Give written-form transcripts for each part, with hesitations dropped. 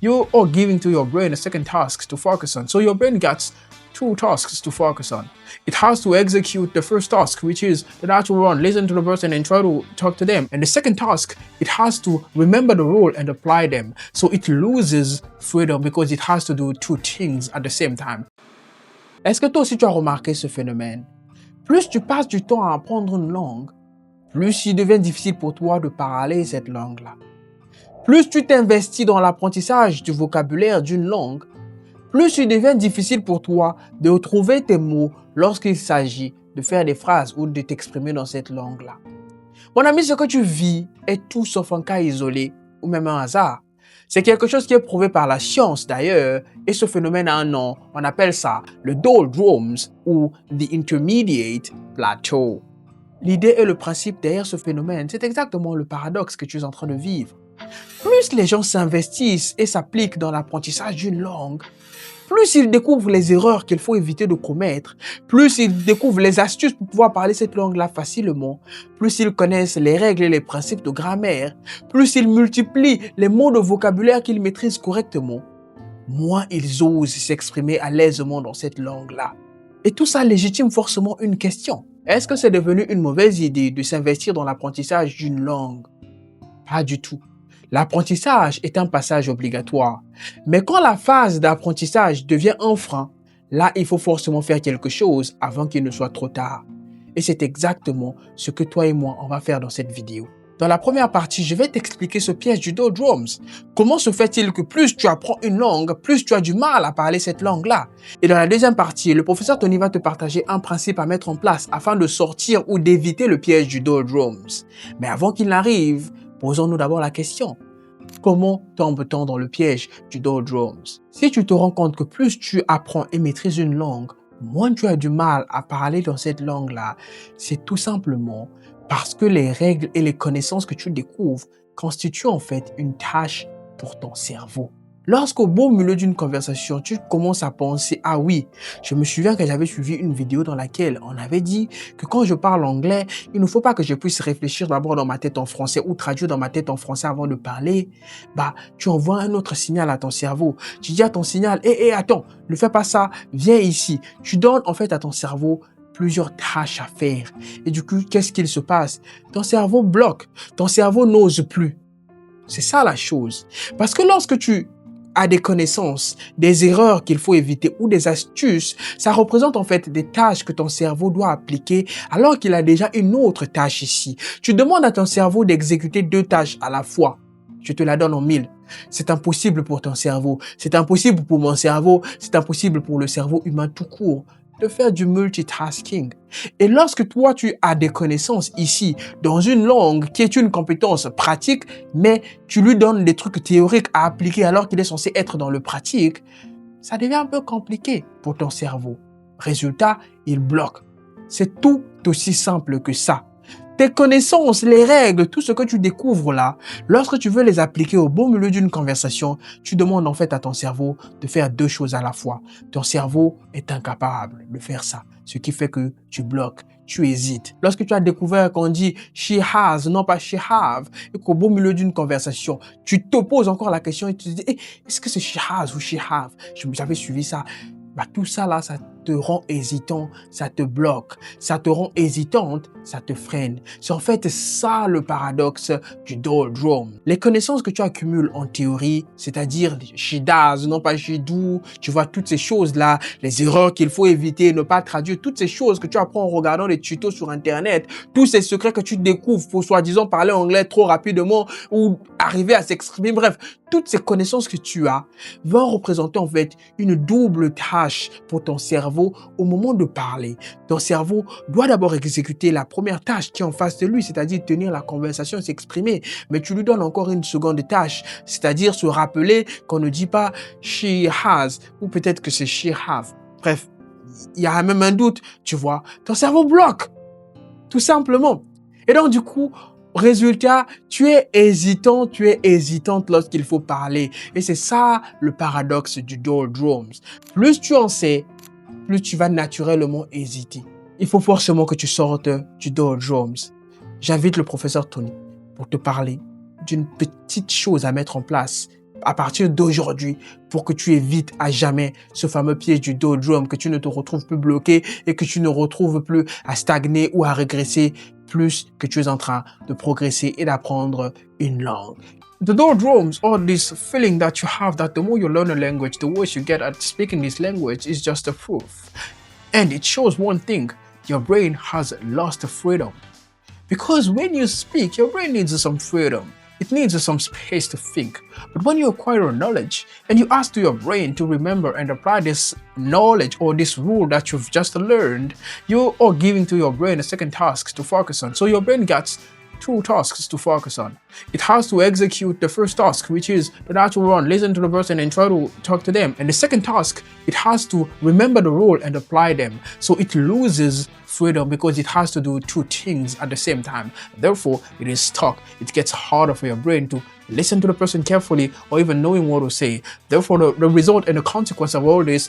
You are giving to your brain a second task to focus on. So your brain gets two tasks to focus on. It has to execute the first task, which is the natural one, listen to the person and try to talk to them. And the second task, it has to remember the rule and apply them. So it loses freedom because it has to do two things at the same time. Est-ce que toi aussi tu as remarqué ce phénomène? Plus tu passes du temps à apprendre une langue, plus il devient difficile pour toi de parler cette langue-là. Plus tu t'investis dans l'apprentissage du vocabulaire d'une langue, plus il devient difficile pour toi de trouver tes mots lorsqu'il s'agit de faire des phrases ou de t'exprimer dans cette langue-là. Mon ami, ce que tu vis est tout sauf un cas isolé ou même un hasard. C'est quelque chose qui est prouvé par la science d'ailleurs, et ce phénomène a un nom, on appelle ça le doldrums ou the intermediate plateau. L'idée et le principe derrière ce phénomène, c'est exactement le paradoxe que tu es en train de vivre. Plus les gens s'investissent et s'appliquent dans l'apprentissage d'une langue, plus ils découvrent les erreurs qu'il faut éviter de commettre, plus ils découvrent les astuces pour pouvoir parler cette langue-là facilement, plus ils connaissent les règles et les principes de grammaire, plus ils multiplient les mots de vocabulaire qu'ils maîtrisent correctement, moins ils osent s'exprimer à l'aisement dans cette langue-là. Et tout ça légitime forcément une question. Est-ce que c'est devenu une mauvaise idée de s'investir dans l'apprentissage d'une langue? Pas du tout. L'apprentissage est un passage obligatoire. Mais quand la phase d'apprentissage devient un frein, là, il faut forcément faire quelque chose avant qu'il ne soit trop tard. Et c'est exactement ce que toi et moi, on va faire dans cette vidéo. Dans la première partie, je vais t'expliquer ce piège du doldrums. Comment se fait-il que plus tu apprends une langue, plus tu as du mal à parler cette langue-là? Et dans la deuxième partie, le professeur Tony va te partager un principe à mettre en place afin de sortir ou d'éviter le piège du doldrums. Mais avant qu'il n'arrive, posons-nous d'abord la question. Comment tombe-t-on dans le piège du doldrums? Si tu te rends compte que plus tu apprends et maîtrises une langue, moins tu as du mal à parler dans cette langue-là, c'est tout simplement parce que les règles et les connaissances que tu découvres constituent en fait une tâche pour ton cerveau. Lorsqu'au beau milieu d'une conversation, tu commences à penser « Ah oui, je me souviens que j'avais suivi une vidéo dans laquelle on avait dit que quand je parle anglais, il ne faut pas que je puisse réfléchir d'abord dans ma tête en français ou traduire dans ma tête en français avant de parler. » Tu envoies un autre signal à ton cerveau. Tu dis à ton signal « attends, ne fais pas ça, viens ici. » Tu donnes en fait à ton cerveau plusieurs tâches à faire. Et du coup, qu'est-ce qu'il se passe? Ton cerveau bloque. Ton cerveau n'ose plus. C'est ça la chose. Parce que lorsque tu à des connaissances, des erreurs qu'il faut éviter ou des astuces, ça représente en fait des tâches que ton cerveau doit appliquer alors qu'il a déjà une autre tâche ici. Tu demandes à ton cerveau d'exécuter deux tâches à la fois. Je te la donne en mille. C'est impossible pour ton cerveau. C'est impossible pour mon cerveau. C'est impossible pour le cerveau humain tout court de faire du multitasking. Et lorsque toi, tu as des connaissances ici, dans une langue qui est une compétence pratique, mais tu lui donnes des trucs théoriques à appliquer alors qu'il est censé être dans le pratique, ça devient un peu compliqué pour ton cerveau. Résultat, il bloque. C'est tout aussi simple que ça. Tes connaissances, les règles, tout ce que tu découvres là, lorsque tu veux les appliquer au beau milieu d'une conversation, tu demandes en fait à ton cerveau de faire deux choses à la fois. Ton cerveau est incapable de faire ça, ce qui fait que tu bloques, tu hésites. Lorsque tu as découvert qu'on dit « she has », non pas « she have », et qu'au beau milieu d'une conversation, tu te poses encore la question et tu te dis est-ce que c'est « she has » ou « she have » J'avais suivi ça. Tout ça là, ça te rend hésitant, ça te bloque, ça te rend hésitante, ça te freine. C'est en fait ça le paradoxe du doldrum. Les connaissances que tu accumules en théorie, c'est-à-dire she does, non pas she do, tu vois toutes ces choses-là, les erreurs qu'il faut éviter, ne pas traduire, toutes ces choses que tu apprends en regardant des tutos sur Internet, tous ces secrets que tu découvres pour soi-disant parler anglais trop rapidement ou arriver à s'exprimer, bref, toutes ces connaissances que tu as vont représenter en fait une double tâche pour ton cerveau au moment de parler. Ton cerveau doit d'abord exécuter la première tâche qui est en face de lui, c'est-à-dire tenir la conversation, s'exprimer. Mais tu lui donnes encore une seconde tâche, c'est-à-dire se rappeler qu'on ne dit pas « she has » ou peut-être que c'est « she have ». Bref, il y a même un doute, tu vois. Ton cerveau bloque, tout simplement. Et donc du coup, résultat, tu es hésitant, tu es hésitante lorsqu'il faut parler. Et c'est ça le paradoxe du doldrums. Plus tu en sais, plus tu vas naturellement hésiter. Il faut forcément que tu sortes du doldrums. J'invite le professeur Tony pour te parler d'une petite chose à mettre en place à partir d'aujourd'hui pour que tu évites à jamais ce fameux piège du doldrum, que tu ne te retrouves plus bloqué et que tu ne retrouves plus à stagner ou à régresser plus que tu es en train de progresser et d'apprendre une langue. The doldrums, or this feeling that you have that the more you learn a language, the worse you get at speaking this language, is just a proof. And it shows one thing: your brain has lost freedom. Because when you speak, your brain needs some freedom. It needs some space to think. But when you acquire knowledge and you ask to your brain to remember and apply this knowledge or this rule that you've just learned, you are giving to your brain a second task to focus on. So your brain gets two tasks to focus on. It has to execute the first task, which is the natural one, listen to the person and try to talk to them. And the second task, it has to remember the rule and apply them. So it loses freedom because it has to do two things at the same time. Therefore, it is stuck. It gets harder for your brain to listen to the person carefully or even knowing what to say. Therefore, the result and the consequence of all this,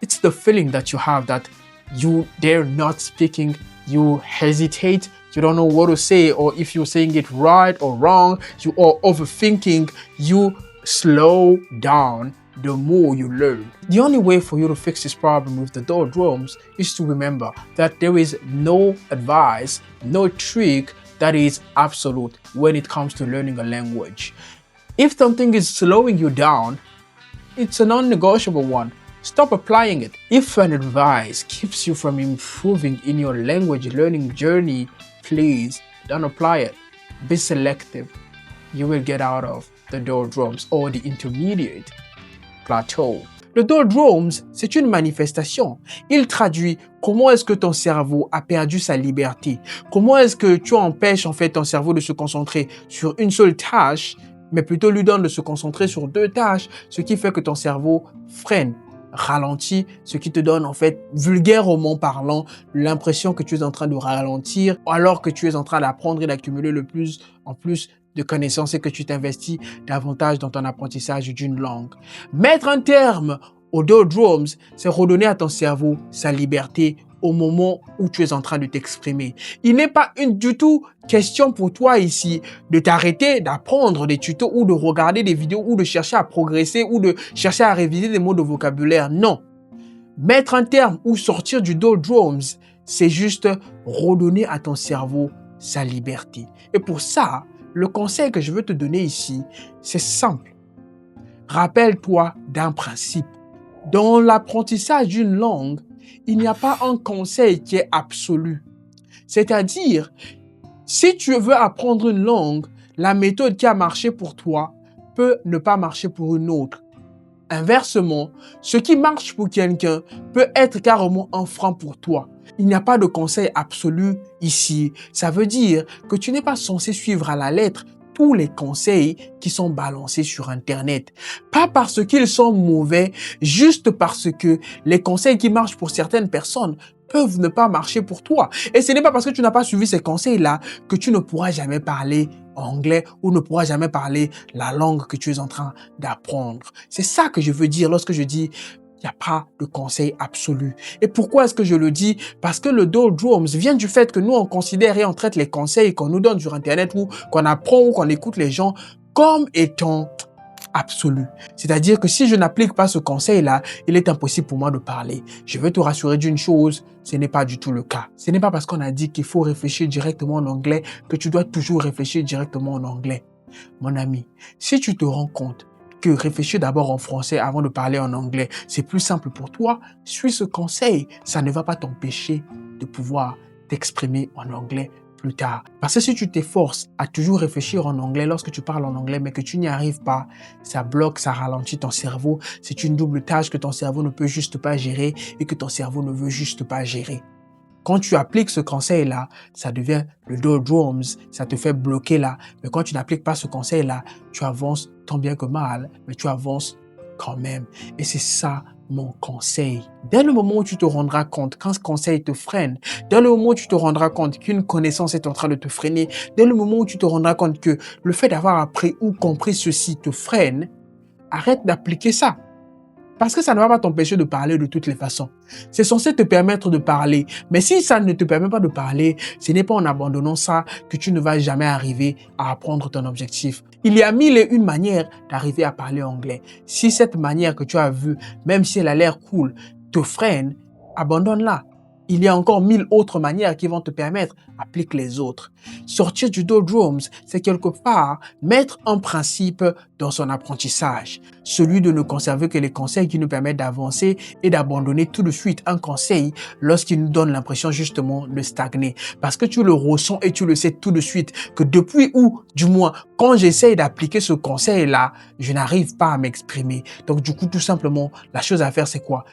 it's the feeling that you have that you dare not speaking, you hesitate, you don't know what to say, or if you're saying it right or wrong, you are overthinking, you slow down the more you learn. The only way for you to fix this problem with the doldrums is to remember that there is no advice, no trick that is absolute when it comes to learning a language. If something is slowing you down, it's a non-negotiable one. Stop applying it. If an advice keeps you from improving in your language learning journey, please don't apply it. Be selective. You will get out of the doldrums or the intermediate plateau. Le doldrums, c'est une manifestation. Il traduit comment est-ce que ton cerveau a perdu sa liberté. Comment est-ce que tu empêches en fait ton cerveau de se concentrer sur une seule tâche, mais plutôt lui donne de se concentrer sur deux tâches, ce qui fait que ton cerveau freine, ralentit, ce qui te donne en fait, vulgairement parlant, l'impression que tu es en train de ralentir alors que tu es en train d'apprendre et d'accumuler le plus en plus de connaissances et que tu t'investis davantage dans ton apprentissage d'une langue. Mettre un terme aux doldrums, c'est redonner à ton cerveau sa liberté au moment où tu es en train de t'exprimer. Il n'est pas du tout question pour toi ici de t'arrêter d'apprendre des tutos ou de regarder des vidéos ou de chercher à progresser ou de chercher à réviser des mots de vocabulaire. Non. Mettre un terme ou sortir du doldrums, c'est juste redonner à ton cerveau sa liberté. Et pour ça, le conseil que je veux te donner ici, c'est simple. Rappelle-toi d'un principe. Dans l'apprentissage d'une langue, il n'y a pas un conseil qui est absolu. C'est-à-dire, si tu veux apprendre une langue, la méthode qui a marché pour toi peut ne pas marcher pour une autre. Inversement, ce qui marche pour quelqu'un peut être carrément un frein pour toi. Il n'y a pas de conseil absolu ici. Ça veut dire que tu n'es pas censé suivre à la lettre tous les conseils qui sont balancés sur Internet. Pas parce qu'ils sont mauvais, juste parce que les conseils qui marchent pour certaines personnes peuvent ne pas marcher pour toi. Et ce n'est pas parce que tu n'as pas suivi ces conseils-là que tu ne pourras jamais parler anglais ou ne pourras jamais parler la langue que tu es en train d'apprendre. C'est ça que je veux dire lorsque je dis il n'y a pas de conseil absolu. Et pourquoi est-ce que je le dis? Parce que le doldrums vient du fait que nous, on considère et on traite les conseils qu'on nous donne sur Internet ou qu'on apprend ou qu'on écoute les gens comme étant absolus. C'est-à-dire que si je n'applique pas ce conseil-là, il est impossible pour moi de parler. Je veux te rassurer d'une chose, ce n'est pas du tout le cas. Ce n'est pas parce qu'on a dit qu'il faut réfléchir directement en anglais que tu dois toujours réfléchir directement en anglais. Mon ami, si tu te rends compte que réfléchir d'abord en français avant de parler en anglais, c'est plus simple pour toi, suis ce conseil. Ça ne va pas t'empêcher de pouvoir t'exprimer en anglais plus tard. Parce que si tu t'efforces à toujours réfléchir en anglais lorsque tu parles en anglais, mais que tu n'y arrives pas, ça bloque, ça ralentit ton cerveau. C'est une double tâche que ton cerveau ne peut juste pas gérer et que ton cerveau ne veut juste pas gérer. Quand tu appliques ce conseil-là, ça devient le doldrums, ça te fait bloquer là. Mais quand tu n'appliques pas ce conseil-là, tu avances tant bien que mal, mais tu avances quand même. Et c'est ça mon conseil. Dès le moment où tu te rendras compte qu'un conseil te freine, dès le moment où tu te rendras compte qu'une connaissance est en train de te freiner, dès le moment où tu te rendras compte que le fait d'avoir appris ou compris ceci te freine, arrête d'appliquer ça. Parce que ça ne va pas t'empêcher de parler de toutes les façons. C'est censé te permettre de parler. Mais si ça ne te permet pas de parler, ce n'est pas en abandonnant ça que tu ne vas jamais arriver à apprendre ton objectif. Il y a mille et une manières d'arriver à parler anglais. Si cette manière que tu as vue, même si elle a l'air cool, te freine, abandonne-la. Il y a encore 1000 autres manières qui vont te permettre, applique les autres. Sortir du doldrums, c'est quelque part mettre un principe dans son apprentissage. Celui de ne conserver que les conseils qui nous permettent d'avancer et d'abandonner tout de suite un conseil lorsqu'il nous donne l'impression justement de stagner. Parce que tu le ressens et tu le sais tout de suite que depuis ou du moins quand j'essaye d'appliquer ce conseil-là, je n'arrive pas à m'exprimer. Donc du coup, tout simplement, la chose à faire, c'est quoi?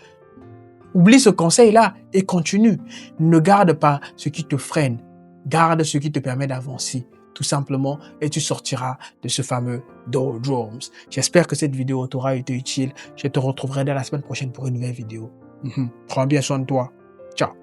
Oublie ce conseil-là et continue. Ne garde pas ce qui te freine. Garde ce qui te permet d'avancer, tout simplement, et tu sortiras de ce fameux doldrums. J'espère que cette vidéo t'aura été utile. Je te retrouverai dès la semaine prochaine pour une nouvelle vidéo. Prends bien soin de toi. Ciao.